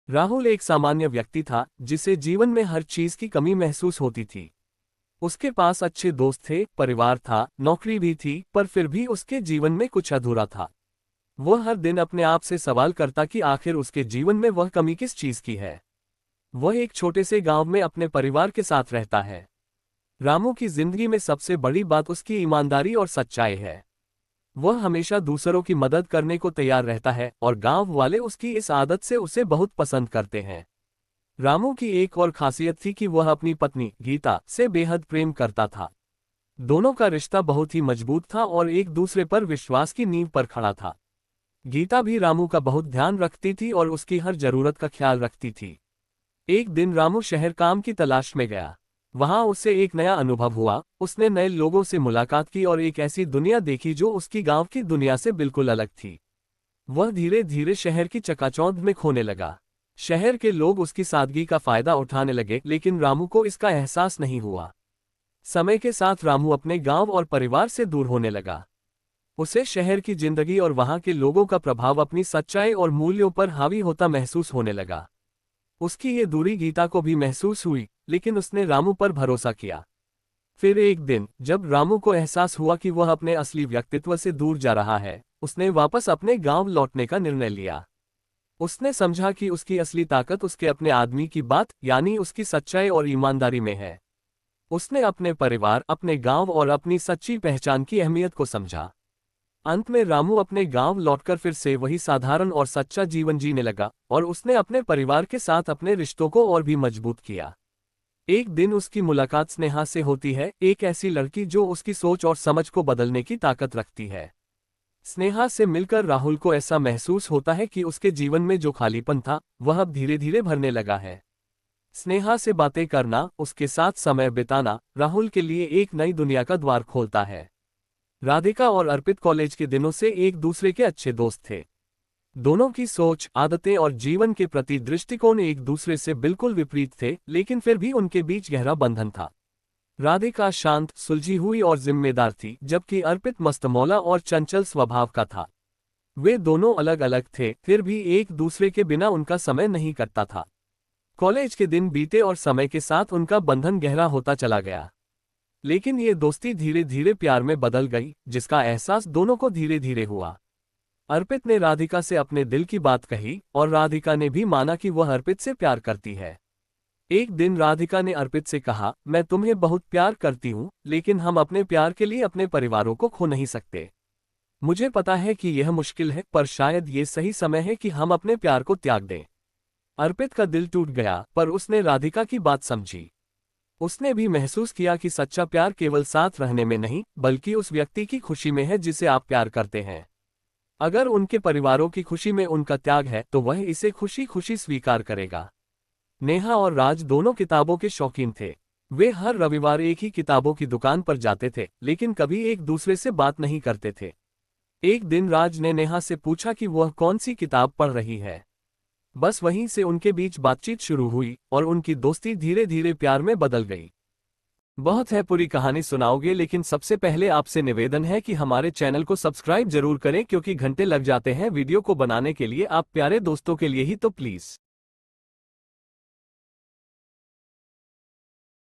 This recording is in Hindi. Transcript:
राहुल एक सामान्य व्यक्ति था जिसे जीवन में हर चीज की कमी महसूस होती थी। उसके पास अच्छे दोस्त थे, परिवार था, नौकरी भी थी, पर फिर भी उसके जीवन में कुछ अधूरा था। वह हर दिन अपने आप से सवाल करता कि आखिर उसके जीवन में वह कमी किस चीज की है। वह एक छोटे से गांव में अपने परिवार के साथ रहता है। रामू की जिंदगी में सबसे बड़ी बात उसकी ईमानदारी और सच्चाई है। वह हमेशा दूसरों की मदद करने को तैयार रहता है और गांव वाले उसकी इस आदत से उसे बहुत पसंद करते हैं। रामू की एक और खासियत थी कि वह अपनी पत्नी गीता से बेहद प्रेम करता था। दोनों का रिश्ता बहुत ही मजबूत था और एक दूसरे पर विश्वास की नींव पर खड़ा था। गीता भी रामू का बहुत ध्यान रखती थी और उसकी हर जरूरत का ख्याल रखती थी। एक दिन रामू शहर काम की तलाश में गया। वहां उसे एक नया अनुभव हुआ। उसने नए लोगों से मुलाकात की और एक ऐसी दुनिया देखी जो उसकी गांव की दुनिया से बिल्कुल अलग थी। वह धीरे धीरे शहर की चकाचौंध में खोने लगा। शहर के लोग उसकी सादगी का फायदा उठाने लगे, लेकिन रामू को इसका एहसास नहीं हुआ। समय के साथ रामू अपने गांव और परिवार से दूर होने लगा। उसे शहर की जिंदगी और वहां के लोगों का प्रभाव अपनी सच्चाई और मूल्यों पर हावी होता महसूस होने लगा। उसकी ये दूरी गीता को भी महसूस हुई, लेकिन उसने रामू पर भरोसा किया। फिर एक दिन जब रामू को एहसास हुआ कि वह अपने असली व्यक्तित्व से दूर जा रहा है, उसने वापस अपने गांव लौटने का निर्णय लिया। उसने समझा कि उसकी असली ताकत उसके अपने आदमी की बात यानी उसकी सच्चाई और ईमानदारी में है। उसने अपने परिवार, अपने गांव और अपनी सच्ची पहचान की अहमियत को समझा। अंत में रामू अपने गांव लौटकर फिर से वही साधारण और सच्चा जीवन जीने लगा और उसने अपने परिवार के साथ अपने रिश्तों को और भी मजबूत किया। एक दिन उसकी मुलाकात स्नेहा से होती है, एक ऐसी लड़की जो उसकी सोच और समझ को बदलने की ताकत रखती है। स्नेहा से मिलकर राहुल को ऐसा महसूस होता है कि उसके जीवन में जो खालीपन था वह अब धीरे धीरे भरने लगा है। स्नेहा से बातें करना, उसके साथ समय बिताना राहुल के लिए एक नई दुनिया का द्वार खोलता है। राधिका और अर्पित कॉलेज के दिनों से एक दूसरे के अच्छे दोस्त थे। दोनों की सोच, आदतें और जीवन के प्रति दृष्टिकोण एक दूसरे से बिल्कुल विपरीत थे, लेकिन फिर भी उनके बीच गहरा बंधन था। राधिका शांत, सुलझी हुई और जिम्मेदार थी, जबकि अर्पित मस्तमौला और चंचल स्वभाव का था। वे दोनों अलग अलग थे, फिर भी एक दूसरे के बिना उनका समय नहीं कटता था। कॉलेज के दिन बीते और समय के साथ उनका बंधन गहरा होता चला गया। लेकिन ये दोस्ती धीरे धीरे प्यार में बदल गई, जिसका एहसास दोनों को धीरे धीरे हुआ। अर्पित ने राधिका से अपने दिल की बात कही और राधिका ने भी माना कि वह अर्पित से प्यार करती है। एक दिन राधिका ने अर्पित से कहा, मैं तुम्हें बहुत प्यार करती हूँ, लेकिन हम अपने प्यार के लिए अपने परिवारों को खो नहीं सकते। मुझे पता है कि यह मुश्किल है, पर शायद ये सही समय है कि हम अपने प्यार को त्याग दें। अर्पित का दिल टूट गया, पर उसने राधिका की बात समझी। उसने भी महसूस किया कि सच्चा प्यार केवल साथ रहने में नहीं, बल्कि उस व्यक्ति की खुशी में है जिसे आप प्यार करते हैं। अगर उनके परिवारों की खुशी में उनका त्याग है, तो वह इसे खुशी खुशी स्वीकार करेगा। नेहा और राज दोनों किताबों के शौकीन थे। वे हर रविवार एक ही किताबों की दुकान पर जाते थे, लेकिन कभी एक दूसरे से बात नहीं करते थे। एक दिन राज ने नेहा से पूछा कि वह कौन सी किताब पढ़ रही है। बस वहीं से उनके बीच बातचीत शुरू हुई और उनकी दोस्ती धीरे धीरे प्यार में बदल गई। बहुत है, पूरी कहानी सुनाओगे, लेकिन सबसे पहले आपसे निवेदन है कि हमारे चैनल को सब्सक्राइब जरूर करें, क्योंकि घंटे लग जाते हैं वीडियो को बनाने के लिए, आप प्यारे दोस्तों के लिए ही तो प्लीज।